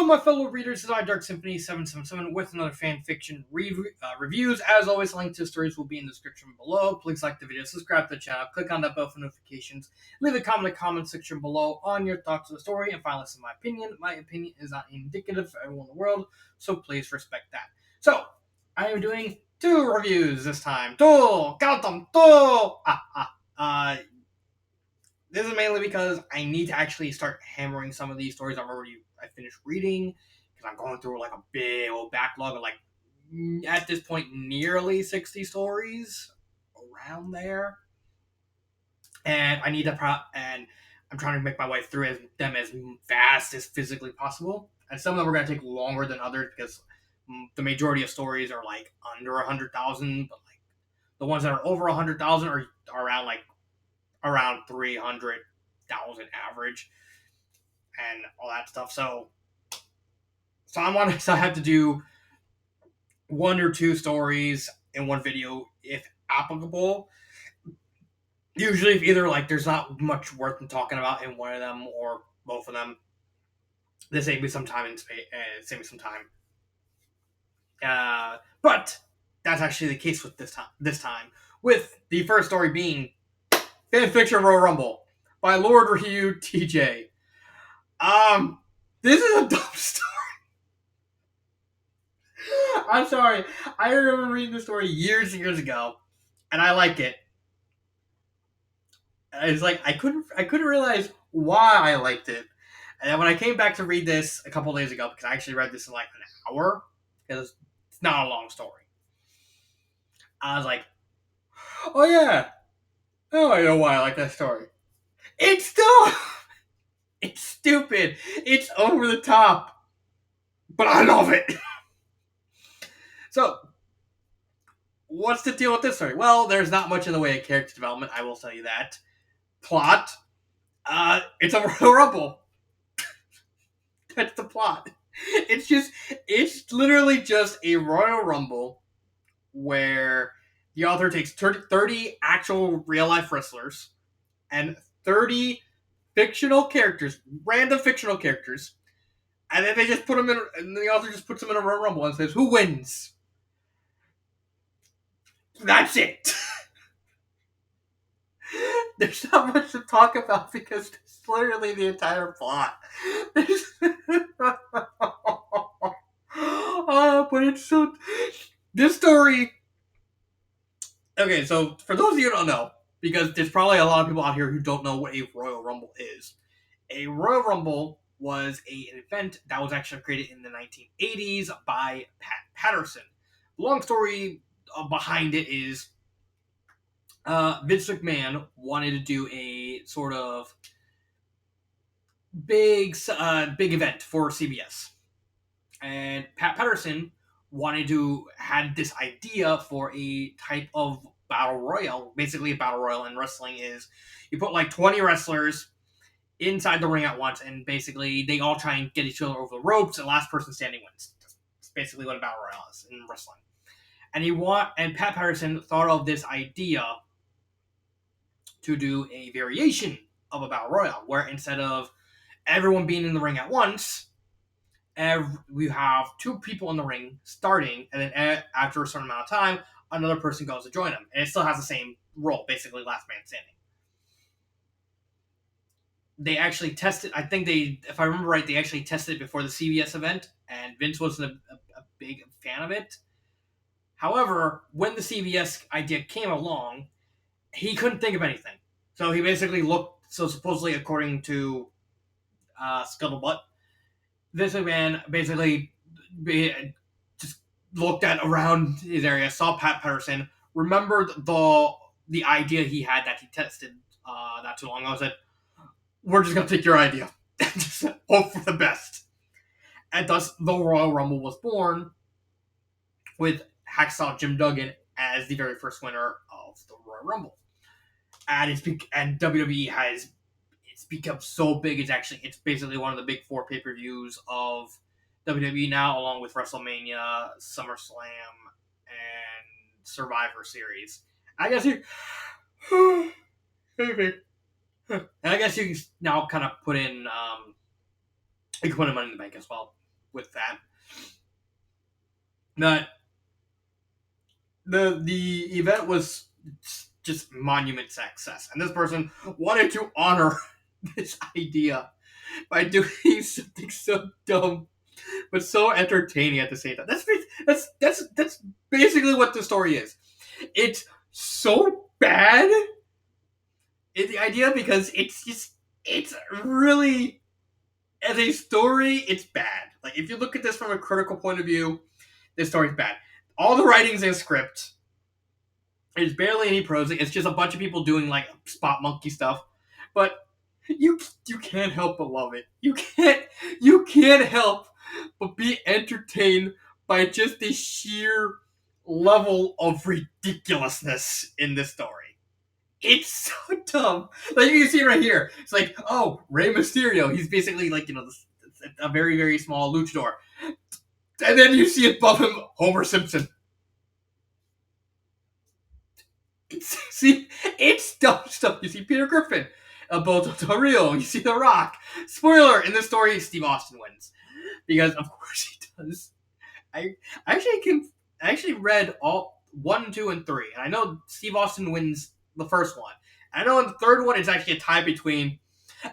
my fellow readers, this is Dark Symphony 777 with another fan fiction reviews. As always, link to stories will be in the description below. Please like the video, subscribe to the channel, click on that bell for notifications, leave a comment in the comment section below on your thoughts of the story, and finally, this is my opinion. My opinion is not indicative for everyone in the world, so please respect that. So, I am doing 2 reviews this time. 2! Count them! 2! This is mainly because I need to actually start hammering some of these stories I finished reading, because I'm going through like a big old backlog of like, at this point, nearly 60 stories, around there. And I need to and I'm trying to make my way through them as fast as physically possible. And some of them are going to take longer than others because the majority of stories are like under 100,000, but like the ones that are over 100,000 are around 300,000 average and all that stuff. So I have to do 1 or 2 stories in one video if applicable. Usually, if either like there's not much worth talking about in one of them or both of them, they save me some time and save me some time. But that's actually the case with this time, with the first story being FanFiction Royal Rumble by Lord Ryu TJ. This is a dumb story. I'm sorry. I remember reading the story years and years ago, and I like it. It's like I couldn't realize why I liked it. And then when I came back to read this a couple days ago, because I actually read this in like an hour, because it's not a long story, I was like, oh yeah, oh I know why I like that story. It's still, it's stupid, it's over the top, but I love it. So, what's the deal with this story? Well, there's not much in the way of character development, I will tell you that. Plot, it's a Royal Rumble. That's the plot. It's literally just a Royal Rumble where the author takes 30 actual real life wrestlers and 30 fictional characters, random fictional characters, and then they just put them in, and the author just puts them in a Royal Rumble and says, who wins? That's it. There's not much to talk about because it's literally the entire plot. But it's so... This story... Okay, so for those of you who don't know, because there's probably a lot of people out here who don't know what a Royal Rumble is. A Royal Rumble was an event that was actually created in the 1980s by Pat Patterson. The long story behind it is Vince McMahon wanted to do a sort of big event for CBS, and Pat Patterson had this idea for a type of battle royal. Basically, a battle royal in wrestling is you put like 20 wrestlers inside the ring at once, and basically they all try and get each other over the ropes, and the last person standing wins. That's basically what a battle royal is in wrestling. And Pat Patterson thought of this idea to do a variation of a battle royal, where instead of everyone being in the ring at once, we have 2 people in the ring starting, and then after a certain amount of time, another person goes to join them, and it still has the same role, basically last man standing. They actually tested, if I remember right, they actually tested it before the CBS event, and Vince wasn't a big fan of it. However, when the CBS idea came along, he couldn't think of anything. So he basically supposedly according to Scuttlebutt, Vince McMahon basically just looked at around his area, saw Pat Patterson, remembered the idea he had that he tested not too long ago, said, we're just going to take your idea and just hope for the best. And thus, the Royal Rumble was born, with Hacksaw Jim Duggan as the very first winner of the Royal Rumble. And WWE it's become so big, it's basically one of the big 4 pay-per-views of WWE now, along with WrestleMania, SummerSlam, and Survivor Series. I guess you... And I guess you can now kind of put in... you can put in Money in the Bank as well. with that. That the event was just monument success, and this person wanted to honor this idea by doing something so dumb but so entertaining at the same time. That's basically what the story is. It's so bad in the idea because it's really, as a story, it's bad. Like if you look at this from a critical point of view, this story's bad. All the writing's in script. There's barely any prosing. It's just a bunch of people doing like spot monkey stuff. But you can't help but love it. You can't help but be entertained by just the sheer level of ridiculousness in this story. It's so dumb. Like you can see right here. It's like, oh, Rey Mysterio. He's basically like, a very, very small luchador. And then you see above him Homer Simpson. See, it's dumb stuff. You see Peter Griffin, Alberto Del Rio. You see The Rock. Spoiler: in this story, Steve Austin wins because, of course, he does. I actually read all 1, 2, and 3, and I know Steve Austin wins the first one. I know in the third one, it's actually a tie between,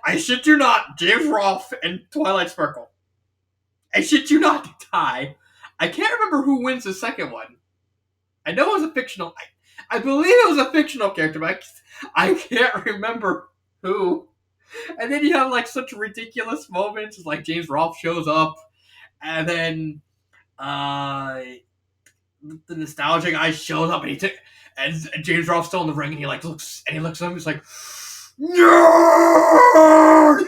I shit you not, James Rolfe and Twilight Sparkle. I shit you not, tie. I can't remember who wins the second one. I know it was a fictional. I believe it was a fictional character, but I can't remember who. And then you have like such ridiculous moments, like James Rolfe shows up, and then the nostalgia guy shows up, and James Rolfe's still in the ring, and he looks at him, he's like, no!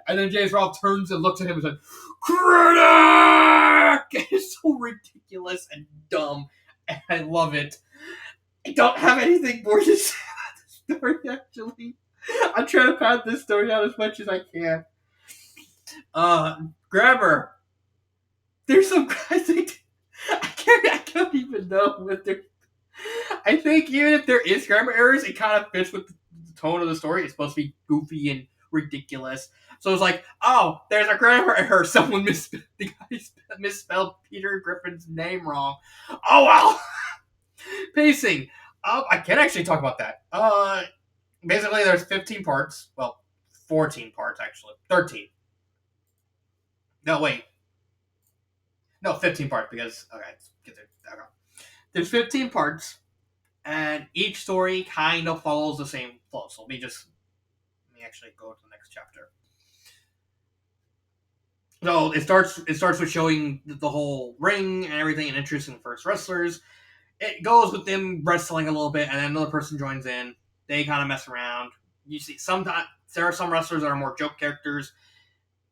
And then James Rolfe turns and looks at him and says, critic! It's so ridiculous and dumb, and I love it. I don't have anything more to say about the story, actually. I'm trying to pad this story out as much as I can. Grammar. There's some, I think, I can't even know what there. I think even if there is grammar errors, it kind of fits with the tone of the story. It's supposed to be goofy and ridiculous. So it's like, oh, there's a grammar error. Someone the guy misspelled Peter Griffin's name wrong. Oh well. Pacing. I can actually talk about that. Basically, there's 15 parts. Well, 14 parts actually. 13. No, wait. No, 15 parts because okay, let's get there. Okay. There's 15 parts, and each story kind of follows the same flow. So let me actually go to the next chapter. So it starts with showing the whole ring and everything, and introducing the first wrestlers. It goes with them wrestling a little bit, and then another person joins in. They kind of mess around. You see, sometimes there are some wrestlers that are more joke characters.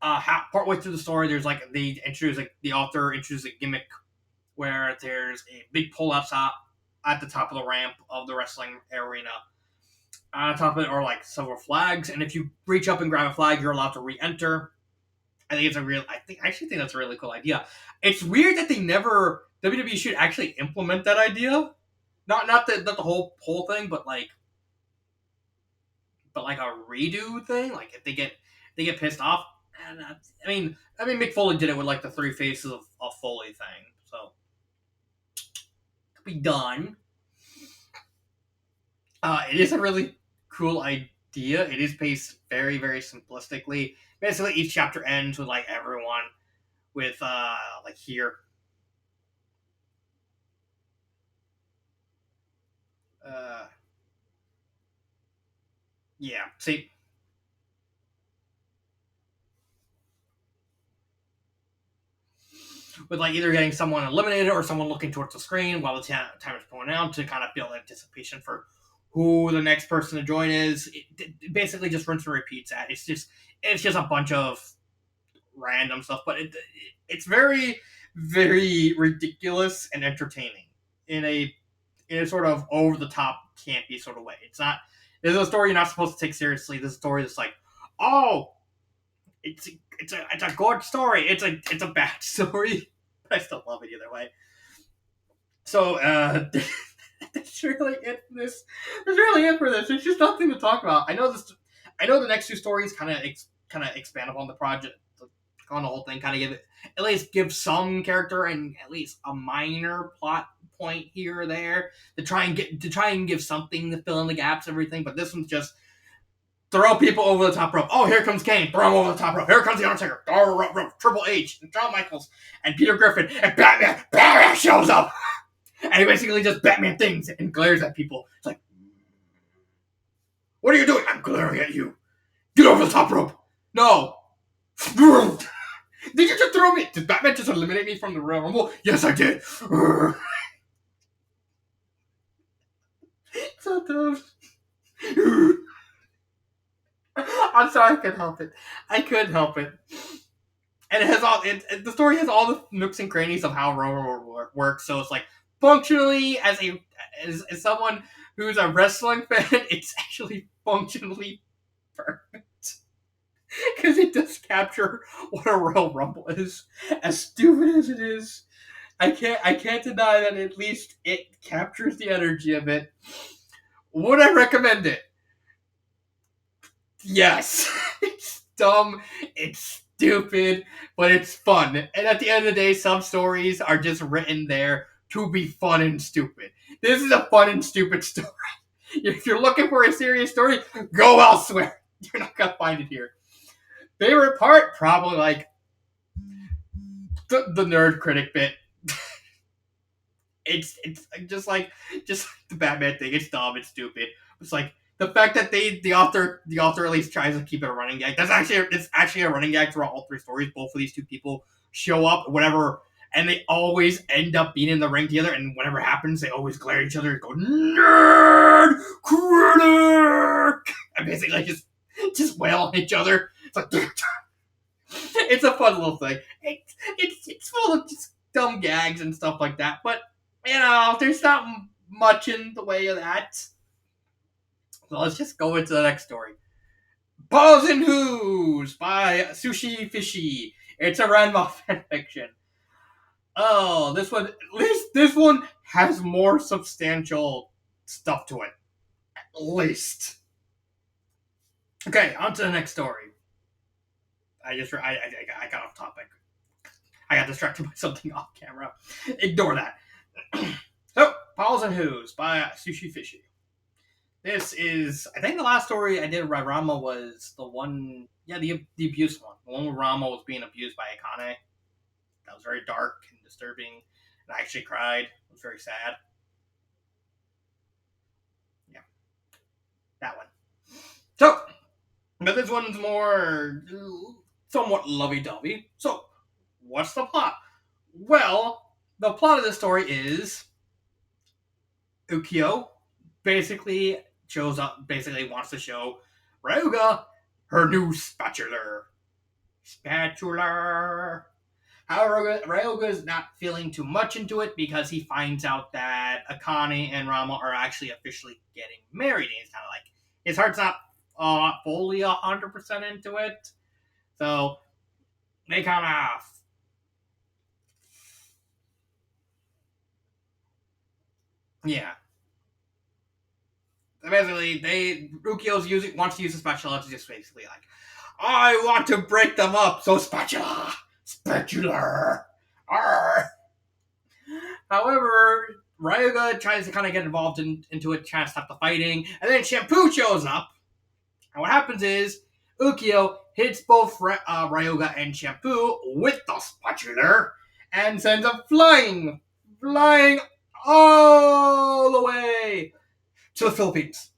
Partway through the story, there's like the author introduces a gimmick where there's a big pull outside at the top of the ramp of the wrestling arena. On top of it are like several flags, and if you reach up and grab a flag, you're allowed to re-enter. I actually think that's a really cool idea. It's weird that they never WWE should actually implement that idea. Not the whole poll thing, but like a redo thing. Like if they get pissed off, and I mean Mick Foley did it with like the 3 faces of Foley thing, so it could be done. It is a really cool idea. It is paced very, very simplistically. Basically, each chapter ends with like everyone with like here. Yeah. See, with like either getting someone eliminated or someone looking towards the screen while the time is going out to kind of build anticipation for who the next person to join is. It basically just rinse and repeats that. It's just a bunch of random stuff, but it's very, very ridiculous and entertaining in a sort of over the top campy sort of way. It's not. There's a story you're not supposed to take seriously. This story that's like, oh, it's a good story. It's a bad story, but I still love it either way. So that's really it for this. That's really it for this. There's just nothing to talk about. I know the next 2 stories kind of expand upon the project, on the whole thing, kind of give it at least give some character and at least a minor plot point here or there to try and give something to fill in the gaps, everything. But this one's just throw people over the top rope. Oh, here comes Kane. Throw him over the top rope. Here comes the Undertaker. Throw him rope. Triple H and Shawn Michaels and Peter Griffin and Batman. Batman shows up and he basically just Batman things and glares at people. It's like, what are you doing? I'm glaring at you. Get over the top rope. No. Did you just throw me? Did Batman just eliminate me from the Royal Rumble? Yes, I did. So dumb. I'm sorry, I couldn't help it. I couldn't help it. And it has all. The story has all the nooks and crannies of how Royal works. So it's like functionally, as someone who's a wrestling fan, it's actually functionally perfect. Because it does capture what a Royal Rumble is. As stupid as it is, I can't deny that at least it captures the energy of it. Would I recommend it? Yes. It's dumb, it's stupid, but it's fun. And at the end of the day, some stories are just written there to be fun and stupid. This is a fun and stupid story. If you're looking for a serious story, go elsewhere. You're not going to find it here. Favorite part? Probably like the nerd critic bit. It's just like the Batman thing. It's dumb. It's stupid. It's like the fact that the author at least tries to keep it a running gag. It's actually a running gag throughout all three stories. Both of these two people show up, whatever, and they always end up being in the ring together. And whatever happens, they always glare at each other and go nerd critic, and basically just wail on each other. It's like it's a fun little thing. It's full of just dumb gags and stuff like that, but there's not much in the way of that. So let's just go into the next story. Paws and Hooves by Sushi Fishy. It's a random fanfiction. Oh, this one, at least this one has more substantial stuff to it. At least. Okay, on to the next story. I got off topic. I got distracted by something off camera. Ignore that. So, Paws and Hooves by Sushi Fishy. This is, I think the last story I did by Rama was the one, the abuse one. The one where Rama was being abused by Akane. That was very dark and disturbing. And I actually cried. It was very sad. Yeah. That one. So, but this one's more somewhat lovey-dovey. So, what's the plot? Well, the plot of this story is Ukyo basically wants to show Ryuga her new spatula. However, Ryuga is not feeling too much into it because he finds out that Akane and Rama are actually officially getting married. And he's kind of like, his heart's not fully 100% into it. So, they kind of... Yeah. Basically, Ukyo's wants to use the spatula to just basically like, I want to break them up, so spatula! Spatula! Arr! However, Ryuga tries to kind of get involved into it, trying to stop the fighting, and then Shampoo shows up. And what happens is, Ukyo hits both Ryuga and Shampoo with the spatula, and sends them flying all the way to the Philippines.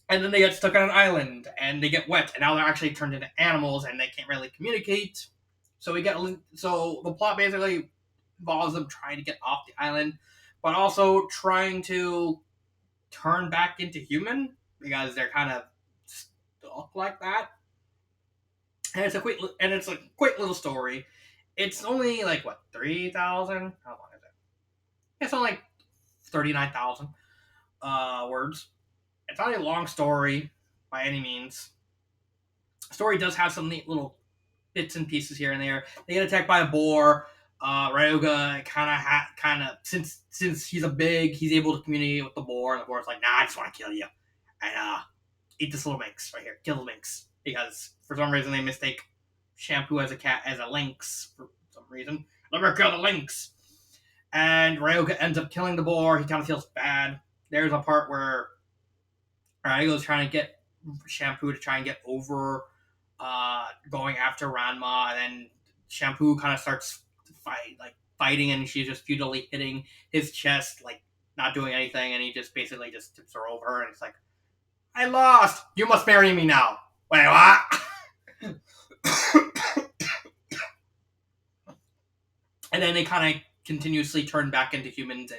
And then they get stuck on an island, and they get wet, and now they're actually turned into animals, and they can't really communicate. So the plot basically involves them trying to get off the island, but also trying to turn back into human, because they're kind of stuck like that. And it's a quick little story. It's only like 3,000? How long is it? It's only like 39,000 words. It's not a long story by any means. The story does have some neat little bits and pieces here and there. They get attacked by a boar. Ryuga kind of since he's he's able to communicate with the boar, and the boar's like, nah, I just want to kill you. And eat this little minx right here. Kill the minx. Because for some reason they mistake Shampoo as a cat as a lynx for some reason. Let me kill the lynx. And Ryoga ends up killing the boar. He kind of feels bad. There's a part where Ryoga's trying to get Shampoo to try and get over going after Ranma, and then Shampoo kind of starts fighting, and she's just futilely hitting his chest, like not doing anything, and he just basically just tips her over, and it's like, I lost. You must marry me now. Wait, what? And then they kind of continuously turn back into humans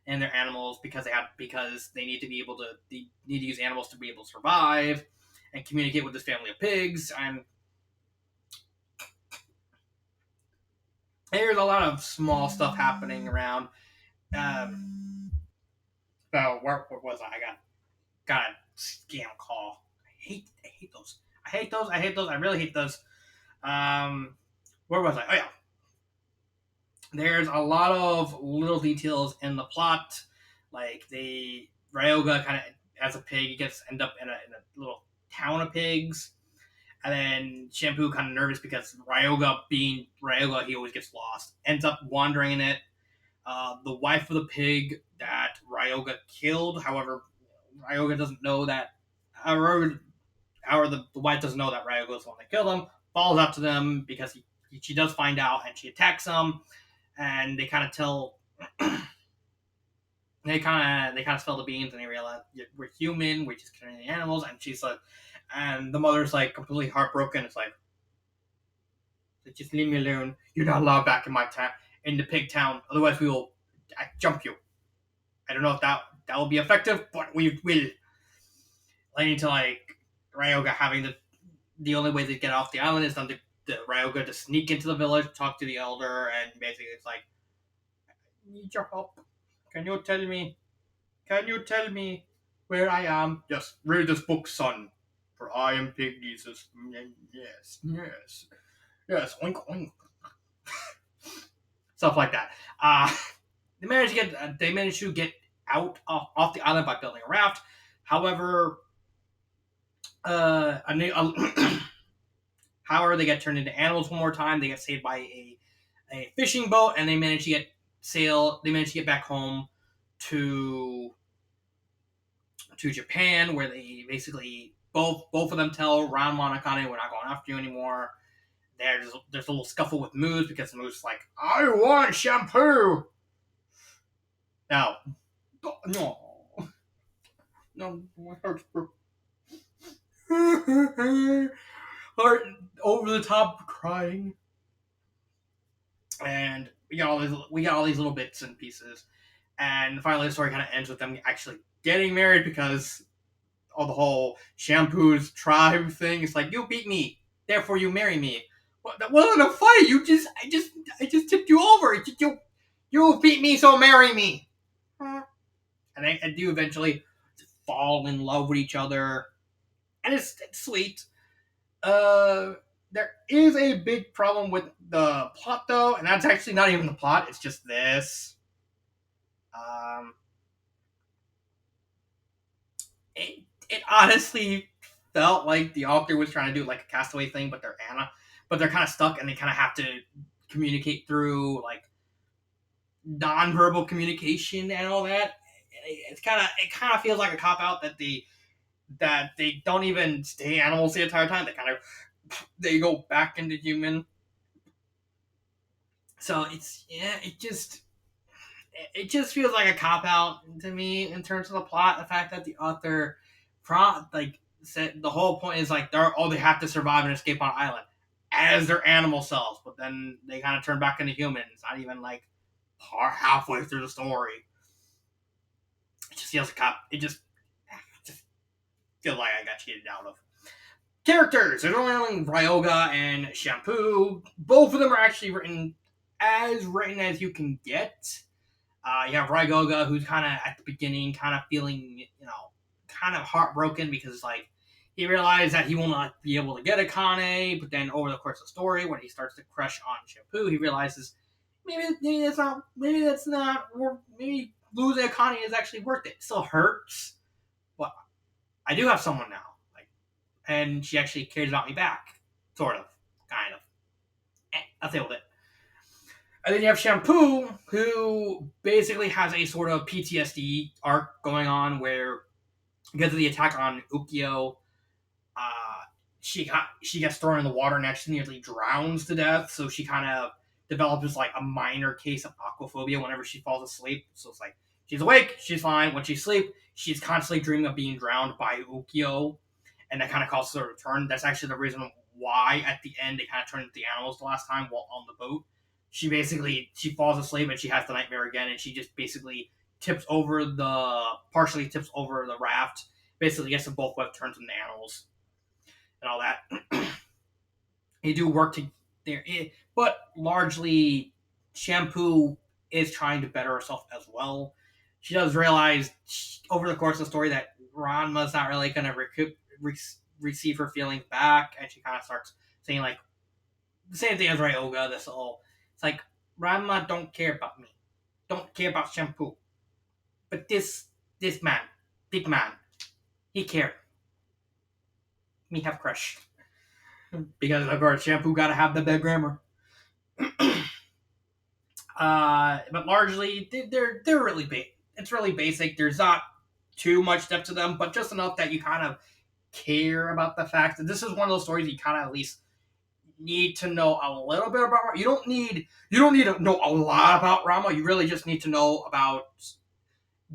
and their animals because they need to be able to they need to use animals to be able to survive and communicate with this family of pigs. And there's a lot of small stuff happening around. So where was I? I got a scam call. I hate those. I really hate those. Where was I? Oh yeah. There's a lot of little details in the plot, like Ryoga kind of as a pig, he gets end up in a little town of pigs, and then Shampoo kind of nervous because Ryoga being Ryoga, he always gets lost, ends up wandering in it. The wife of the pig that Ryoga killed, however, Ryoga doesn't know that. However, the wife doesn't know that Ryoga is the one that killed him. Falls out to them because she does find out and she attacks him, and they kind of tell they kind of spill the beans and they realize we're human, we're just killing the animals, and she's like, and the mother's like completely heartbroken. It's like, just leave me alone. You're not allowed back in my town, in the pig town. Otherwise, we will jump you. I don't know if that will be effective, but we will. Leading to like Ryoga having the only way to get off the island is the Ryoga to sneak into the village, talk to the elder, and basically it's like, I need your help. Can you tell me? Can you tell me where I am? Yes, read this book, son. For I am Pig Jesus. Yes, yes, yes. Oink oink. Stuff like that. They managed to get out off the island by building a raft. However, a new, however, they get turned into animals one more time. They get saved by a fishing boat, and they manage to get sail. They manage to get back home to Japan, where they basically both of them tell Ran Monokane, we're not going after you anymore. There's a little scuffle with Moose because Moose is like, I want Shampoo. Now, no, my heart's broken. Heart over the top crying, and we got all these little bits and pieces, and finally the story kind of ends with them actually getting married because of the whole Shampoo's tribe thing. It's like, you beat me, therefore you marry me. Well, that wasn't a fight. I just tipped you over. You beat me, so marry me. And I do eventually fall in love with each other, and it's sweet. There is a big problem with the plot though, and that's actually not even the plot. It's just this. Um, it honestly felt like the author was trying to do like a Castaway thing, but they're kind of stuck, and they kind of have to communicate through like non-verbal communication and all that. It kind of feels like a cop out that they don't even stay animals the entire time. They go back into human. So it just feels like a cop out to me in terms of the plot. The fact that the author said the whole point is like they have to survive and escape on an island as their animal selves, but then they kind of turn back into humans. Not even like halfway through the story. It just feels like a cop. It just feels like I got cheated out of. Characters. There's only Ryoga and Shampoo. Both of them are actually written as you can get. You have Ryoga, who's kind of at the beginning, kind of feeling, kind of heartbroken because like he realized that he will not be able to get a Kane, but then over the course of the story, when he starts to crush on Shampoo, he realizes maybe losing a Kane is actually worth it. It still hurts, but I do have someone now, and she actually cares about me back, sort of. kind of. I'll deal with it. And then you have Shampoo, who basically has a sort of PTSD arc going on where because of the attack on Ukyo, uh, she gets thrown in the water and actually nearly drowns to death. So she kind of develops like a minor case of aquaphobia whenever she falls asleep. So it's like she's awake, she's fine. When she's asleep, she's constantly dreaming of being drowned by Ukyo, and that kind of causes her to turn. That's actually the reason why at the end they kind of turned into the animals the last time while on the boat. She falls asleep and she has the nightmare again, and she just basically partially tips over the raft. Basically, gets them both web turns into animals and all that. They do work to there, but largely Shampoo is trying to better herself as well. She does realize over the course of the story that Ranma's not really going to receive her feelings back, and she kind of starts saying like the same thing as Ryoga. It's like Ranma don't care about me, don't care about Shampoo, but this man, big man, he care. Me have crush because of course Shampoo gotta have the big grammar. But largely they're really it's really basic. There's not too much depth to them, but just enough that you kind of care about the fact that this is one of those stories you kind of at least need to know a little bit about. You don't need to know a lot about Rama. You really just need to know about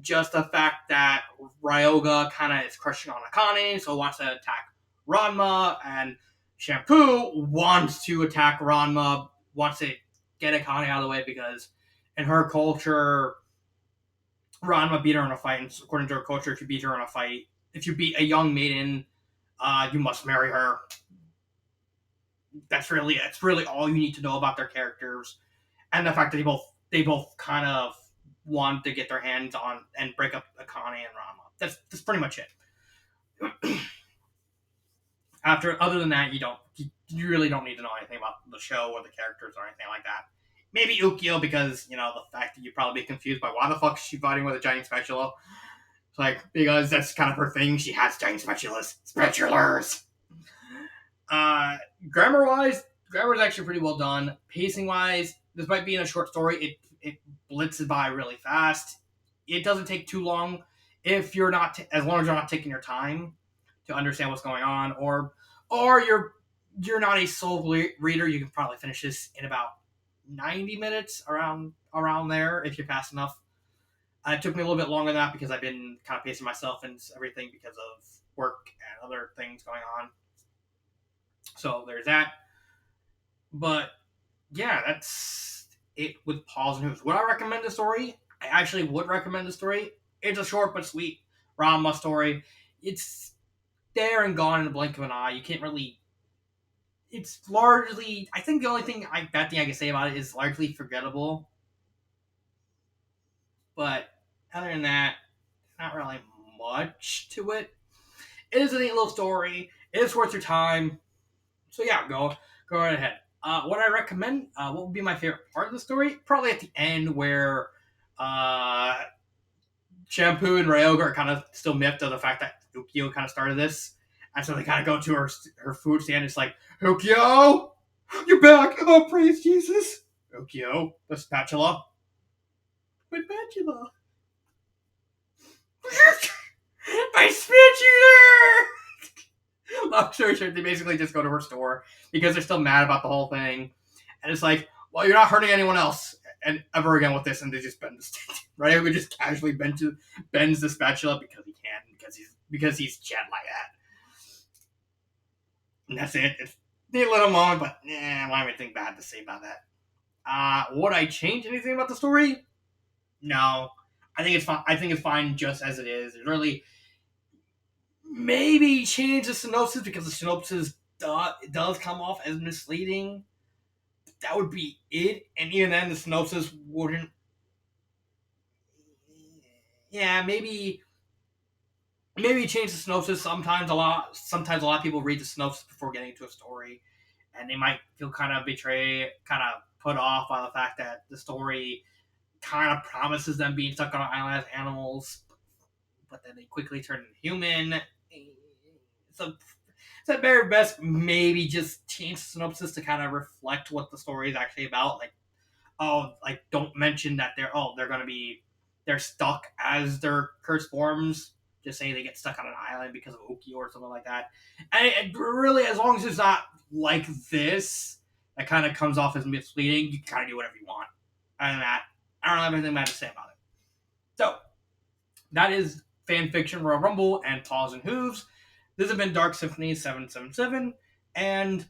just the fact that Ryoga kind of is crushing on Akane, so wants to attack Ranma, and Shampoo wants to attack Ranma, wants to get Akane out of the way because in her culture, Ranma beat her in a fight, and according to her culture, if you beat a young maiden, you must marry her. That's really all you need to know about their characters, and the fact that they both kind of want to get their hands on and break up Akane and Ranma. That's pretty much it. Other than that, you really don't need to know anything about the show or the characters or anything like that. Maybe Ukyo because the fact that you'd probably be confused by why the fuck is she fighting with a giant spatula. It's like because that's kind of her thing. She has giant spatulars. Grammar wise, grammar is actually pretty well done. Pacing wise, despite being a short story, it blitzes by really fast. It doesn't take too long if you're not as long as you're not taking your time to understand what's going on, or you're not a slow reader. You can probably finish this in about 90 minutes around there if you're fast enough. It took me a little bit longer than that because I've been kind of pacing myself and everything because of work and other things going on. So there's that. But yeah, that's it with Paws and Hooves. Would I recommend the story? I actually would recommend the story. It's a short but sweet Ranma story. It's there and gone in the blink of an eye. You can't really. It's largely. I think the only bad thing I can say about it is largely forgettable. But other than that, not really much to it. It is a neat little story. It is worth your time. So yeah, go right ahead. What I recommend, what would be my favorite part of the story? Probably at the end where Shampoo and Ryoga are kind of still miffed of the fact that Ukyo kind of started this. And so they kind of go to her food stand. It's like, Ukyo, you're back. Oh, praise Jesus. Ukyo, the spatula. My spatula. My spatula! Long story short, they basically just go to her store because they're still mad about the whole thing. And it's like, well, you're not hurting anyone else and ever again with this, and they just bend the stick. Right? We just casually bends the spatula because he can, because he's Chad like that. And that's it. It's a little moment, but I don't have anything bad to say about that. Would I change anything about the story? No. I think it's fine. I think it's fine just as it is. It really maybe change the synopsis because the synopsis does come off as misleading. That would be it, and even then, the synopsis wouldn't. Yeah, maybe change the synopsis. Sometimes a lot of people read the synopsis before getting into a story, and they might feel kind of betrayed, kind of put off by the fact that the story kind of promises them being stuck on an island as animals, but then they quickly turn human. It's at very best, maybe just change the synopsis to kind of reflect what the story is actually about. Like, oh, like don't mention that they're gonna be they're stuck as their curse forms. Just say they get stuck on an island because of Oki or something like that. And really, as long as it's not like this, that kind of comes off as misleading. You can kind of do whatever you want. And that I don't have anything bad to say about it. So that is fan fiction Royal Rumble and Paws and Hooves. This has been Dark Symphony 777, and